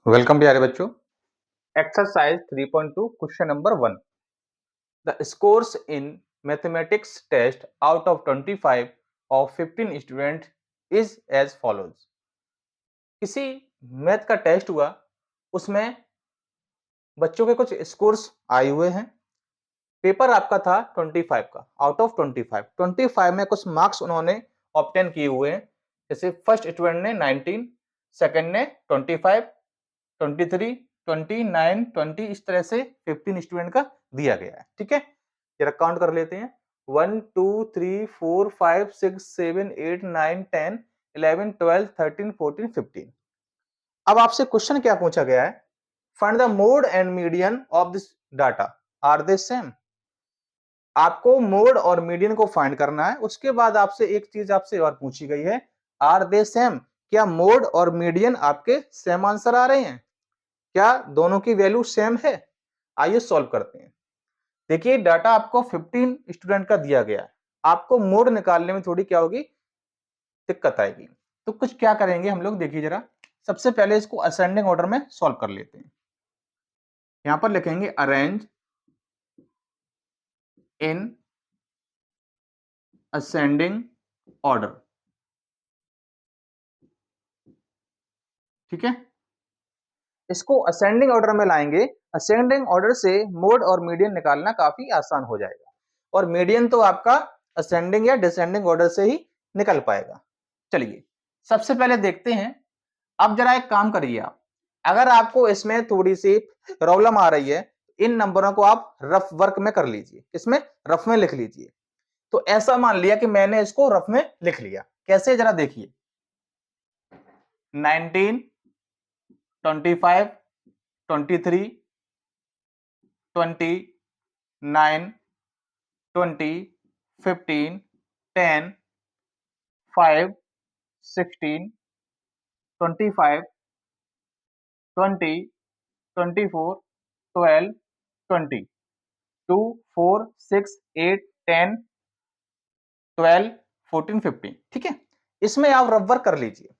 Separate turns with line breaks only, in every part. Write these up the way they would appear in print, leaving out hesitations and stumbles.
Welcome प्यारे बच्चों। Exercise 3.2 question number 1। The scores in mathematics test out of 25 of 15 student is as follows. किसी math का test हुआ, उसमें बच्चों के कुछ स्कोर्स आए हुए हैं। पेपर आपका था 25 का, आउट ऑफ 25 में कुछ मार्क्स उन्होंने ऑब्टेन किए हुए हैं। जैसे फर्स्ट स्टूडेंट ने 19, सेकंड ने 25, 23, 29, 20, इस तरह से 15 स्टूडेंट का दिया गया है। ठीक है, जरा काउंट कर लेते हैं। 1 2 3 4 5 6 7 8 9 10 11 12 13 14 15। अब आपसे क्वेश्चन क्या पूछा गया है? Find the mode and median of this data, are they same. आपको मोड और मीडियन को फाइंड करना है। उसके बाद आपसे एक चीज आपसे और पूछी गई है, आर दे सेम, क्या मोड और मीडियन आपके सेम आंसर आ रहे हैं? क्या दोनों की वैल्यू सेम है? आइए सॉल्व करते हैं। देखिए, डाटा आपको 15 स्टूडेंट का दिया गया है। आपको मोड निकालने में थोड़ी क्या होगी, दिक्कत आएगी। तो कुछ क्या करेंगे हम लोग, देखिए जरा। सबसे पहले इसको असेंडिंग ऑर्डर में सॉल्व कर लेते हैं। यहां पर लिखेंगे अरेंज इन असेंडिंग ऑर्डर। ठीक है, इसको असेंडिंग ऑर्डर में लाएंगे। असेंडिंग ऑर्डर से मोड और मीडियन निकालना काफी आसान हो जाएगा, और मीडियन तो आपका असेंडिंग या डिसेंडिंग ऑर्डर से ही निकल पाएगा। चलिए सबसे पहले देखते हैं। अब जरा एक काम करिए आप, अगर आपको इसमें थोड़ी सी प्रॉब्लम आ रही है, इन नंबरों को आप रफ वर्क में कर लीजिए, इसमें रफ में लिख लीजिए। तो ऐसा मान लिया कि मैंने इसको रफ में लिख लिया। कैसे, जरा देखिए। 19, 25, 23, 20, 9, 20, 15, 10, 5, 16, 25, 20, 24, 12, 20, 2, 4, 6, 8, 10, 12, 14, 15। ठीक है, इसमें आप रफ वर्क कर लीजिए।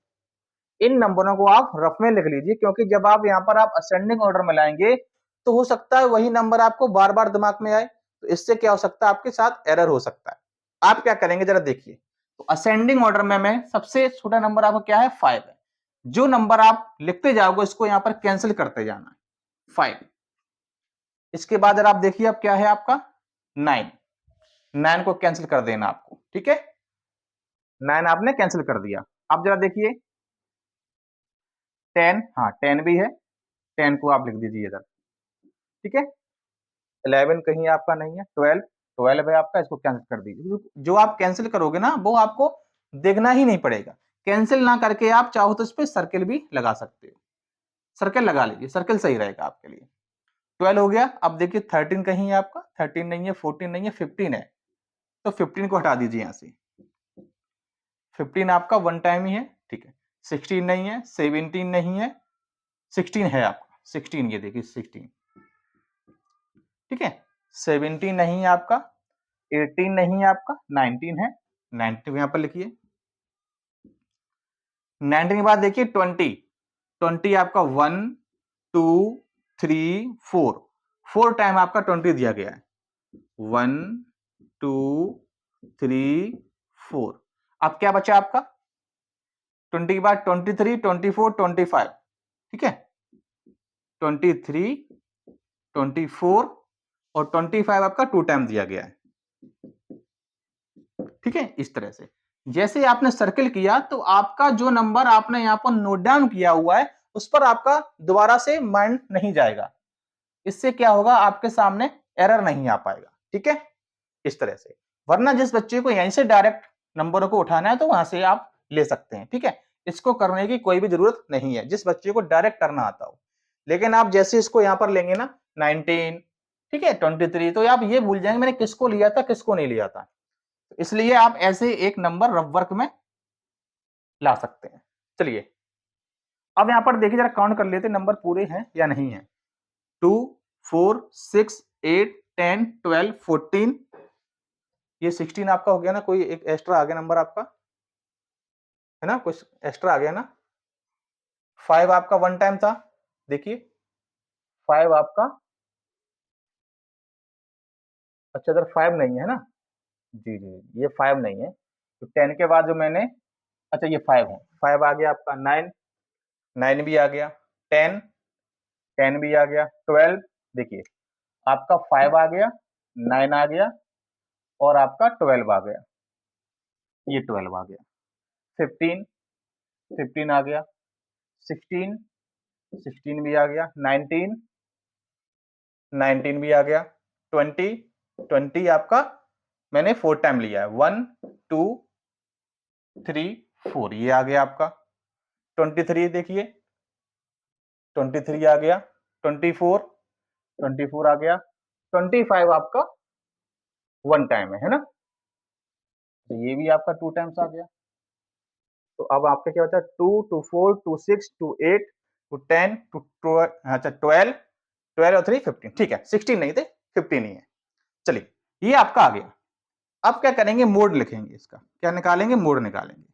इन नंबरों को आप रफ में लिख लीजिए, क्योंकि जब आप यहां पर आप असेंडिंग ऑर्डर में लाएंगे तो हो सकता है वही नंबर आपको बार बार दिमाग में आए। तो इससे क्या हो सकता है, आपके साथ एरर हो सकता है। आप क्या करेंगे, जरा देखिए। तो असेंडिंग ऑर्डर में मैं सबसे छोटा नंबर आपको क्या है, 5 है। जो नंबर आप लिखते जाओगे उसको यहां पर कैंसिल करते जाना है, 5। इसके बाद अगर आप देखिए, अब क्या है आपका 9। 9 को कैंसिल कर देना आपको। ठीक है, 9 आपने कैंसिल कर दिया। अब जरा देखिए 10, हाँ 10 भी है, 10 को आप लिख दीजिए इधर। ठीक है, 11 कहीं आपका नहीं है, 12, 12 है आपका, इसको कैंसिल कर दीजिए। जो आप कैंसिल करोगे ना वो आपको देखना ही नहीं पड़ेगा। कैंसिल ना करके आप चाहो तो इस पर सर्किल भी लगा सकते हो। सर्किल लगा लीजिए, सर्किल सही रहेगा आपके लिए। 12 हो गया। अब देखिए 13 कहीं है आपका, 13 नहीं है, 14 नहीं है, 15 है। तो 15 को हटा दीजिए यहां से। 15 आपका वन टाइम ही है। ठीक है, 16 नहीं है, 17 नहीं है, 16 है आपका, 16, ये देखिए 16। ठीक है, 17 नहीं है आपका, 18 नहीं है आपका, 19 है, 19 यहां पर लिखिए। 19 के बाद देखिए 20, 20 आपका 1 2 3 4, 4 टाइम आपका 20 दिया गया है। 1 2 3 4। अब क्या बचा आपका 20 के बाद 23 24 25। ठीक है, 23 24 और 25 आपका 2 टाइम दिया गया है। ठीक है, इस तरह से जैसे आपने सर्किल किया तो आपका जो नंबर आपने यहां पर नोट डाउन किया हुआ है उस पर आपका दोबारा से माइंड नहीं जाएगा। इससे क्या होगा, आपके सामने एरर नहीं आ पाएगा। ठीक है, इस तरह से। वरना जिस बच्चे को यहीं से डायरेक्ट नंबरों को उठाना है तो वहां से आप ले सकते हैं। ठीक है, इसको करने की कोई भी जरूरत नहीं है जिस बच्चे को डायरेक्ट करना आता हो। लेकिन आप जैसे इसको यहां पर लेंगे ना 19, ठीक है 23, तो आप ये भूल जाएंगे मैंने किसको लिया था किसको नहीं लिया था। इसलिए आप ऐसे एक नंबर रफ वर्क में ला सकते हैं। चलिए अब यहां पर देखिए, जरा काउंट कर लेते नंबर पूरे हैं या नहीं है। 2 4 6 8 10 12 14, ये 16 आपका हो गया ना, कोई एक एक्स्ट्रा आ गया नंबर आपका, है ना, कुछ एक्स्ट्रा आ गया ना। 5 आपका वन टाइम था, देखिए 5 आपका, अच्छा इधर 5 नहीं है ना, जी जी ये 5 नहीं है, तो 10 के बाद जो मैंने, अच्छा ये 5 है, 5 आ गया आपका, 9 9 भी आ गया, 10 10 भी आ गया, 12 देखिए आपका 5 आ गया, 9 आ गया और आपका 12 आ गया, ये 12 आ गया, 15 15 आ गया, 16 16 भी आ गया, 19 19 भी आ गया, 20 20 आपका मैंने 4 टाइम लिया है, 1 2 3 4 ये आ गया आपका, 23 देखिए 23 आ गया, 24 24 आ गया, 25 आपका 1 टाइम है ना, तो ये भी आपका 2 टाइम्स आ गया। तो अब आपका क्या होता है, 2 2 4 2 6 2 8 2 10 2 12, अच्छा 12 12 और 3 15, ठीक है 16 नहीं थे, 15 ही है। चलिए ये आपका आ गया। अब क्या करेंगे, मोड लिखेंगे, इसका क्या निकालेंगे, मोड निकालेंगे।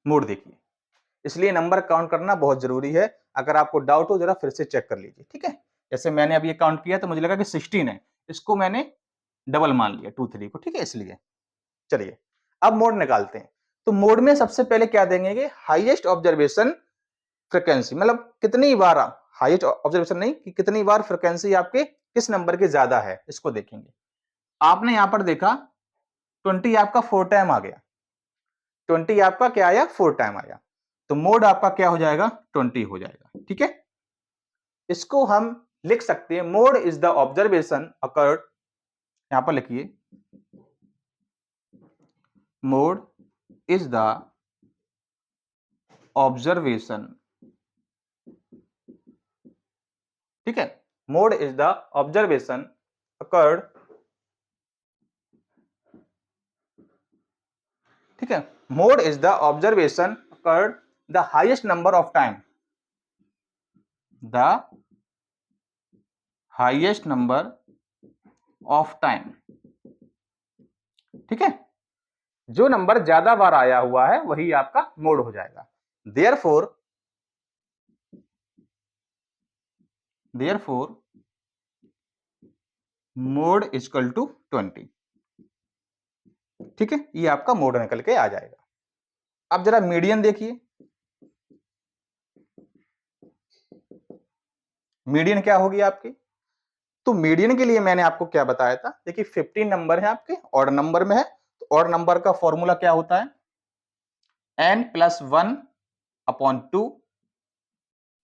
मोड देखिए, इसलिए नंबर काउंट करना बहुत जरूरी है। अगर आपको डाउट हो जरा फिर से चेक कर लीजिए, ठीक है। जैसे मैंने अभी ये काउंट किया तो मुझे लगा कि 16 है, इसको मैंने डबल मान लिया 2 3 को, ठीक है, इसलिए। चलिए अब मोड निकालते हैं। तो मोड में सबसे पहले क्या देंगे कि हाईएस्ट ऑब्जर्वेशन फ्रीक्वेंसी, मतलब कितनी बार, हाईएस्ट ऑब्जर्वेशन नहीं कि कितनी बार फ्रीक्वेंसी आपके किस नंबर की ज्यादा है, इसको देखेंगे। आपने यहां पर देखा 20 आपका 4 टाइम आ गया, 20 आपका क्या आया, 4 टाइम आया, तो मोड आपका क्या हो जाएगा, 20 हो जाएगा, ठीक है। इसको हम लिख सकते हैं, mode is the observation occurred, यहां पर लिखिए, मोड इज द ऑब्जर्वेशन, ठीक है, mode is the observation occurred, ठीक है, mode is the observation occurred the highest number of time, the highest number of time, ठीक है, जो नंबर ज्यादा बार आया हुआ है वही आपका मोड हो जाएगा। देयरफॉर मोड इक्वल टू 20, ठीक है, ये आपका मोड निकल के आ जाएगा। अब जरा मीडियन देखिए, मीडियन क्या होगी आपकी, तो मीडियन के लिए मैंने आपको क्या बताया था, देखिए 15 नंबर है आपके, ऑड नंबर में है, तो ऑड नंबर का फॉर्मूला क्या होता है, n+1/2,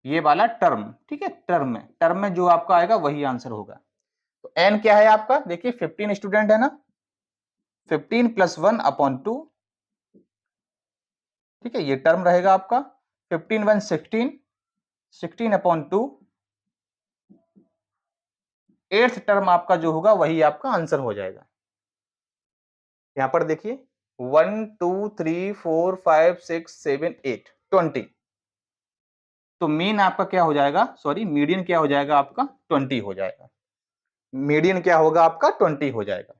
ये वाला टर्म, ठीक है, टर्म में जो आपका आएगा वही आंसर होगा। तो n क्या है आपका, देखिए 15 स्टूडेंट है ना, 15 + 1/2, ठीक है, ये टर्म रहेगा आपका, 15 1 16, 16/2, 8th टर्म आपका जो होगा वही आपका आंसर हो जाएगा। यहां पर देखिए 1 2 3 4 5 6 7 8 20, तो मीन आपका क्या हो जाएगा, सॉरी मीडियन क्या हो जाएगा आपका, 20 हो जाएगा, मीडियन क्या होगा आपका, 20 हो जाएगा,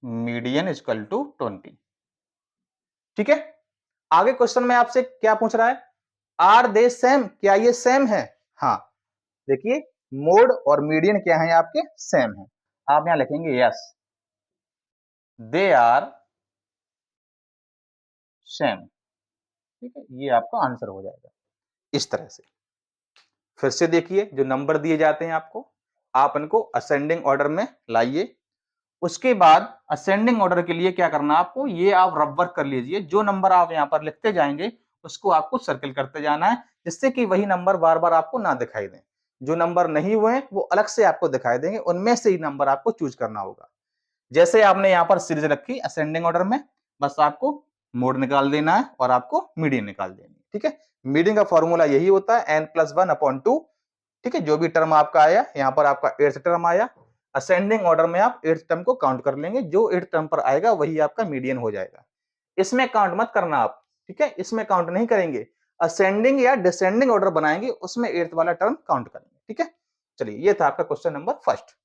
मीडियन इक्वल टू 20, ठीक है। आगे क्वेश्चन में आपसे क्या पूछ रहा है, आर दे सेम, क्या ये सेम है, हाँ, देखिए मोड और मीडियन क्या है आपके, सेम है, आप यहां लिखेंगे यस, दे आर सेम, ठीक है, ये आपका आंसर हो जाएगा। इस तरह से फिर से देखिए, जो नंबर दिए जाते हैं आपको, आप इनको असेंडिंग ऑर्डर में लाइए, उसके बाद असेंडिंग ऑर्डर के लिए क्या करना आपको, ये आप रब वर्क कर लीजिए, जो नंबर आप यहां पर लिखते जाएंगे उसको आपको सर्किल करते जाना है, जिससे कि वही नंबर बार बार आपको ना दिखाई दें, जो नंबर नहीं हुए वो अलग से आपको दिखाई देंगे, उनमें से ही नंबर आपको चूज करना होगा। जैसे आपने यहाँ पर सीरीज रखी असेंडिंग ऑर्डर में, बस आपको मोड निकाल देना है और आपको मीडियन निकाल देनी है, ठीक है। मीडियन का फॉर्मूला यही होता है n+1/2, ठीक है, जो भी टर्म आपका आया, यहाँ पर आपका 8th टर्म आया, असेंडिंग ऑर्डर में आप 8th टर्म को काउंट कर लेंगे, जो 8th टर्म पर आएगा वही आपका मीडियन हो जाएगा। इसमें काउंट मत करना आप, ठीक है, इसमें काउंट नहीं करेंगे, असेंडिंग या डिसेंडिंग ऑर्डर बनाएंगे उसमें 8th वाला टर्म काउंट करेंगे, ठीक है। चलिए ये था आपका क्वेश्चन नंबर फर्स्ट।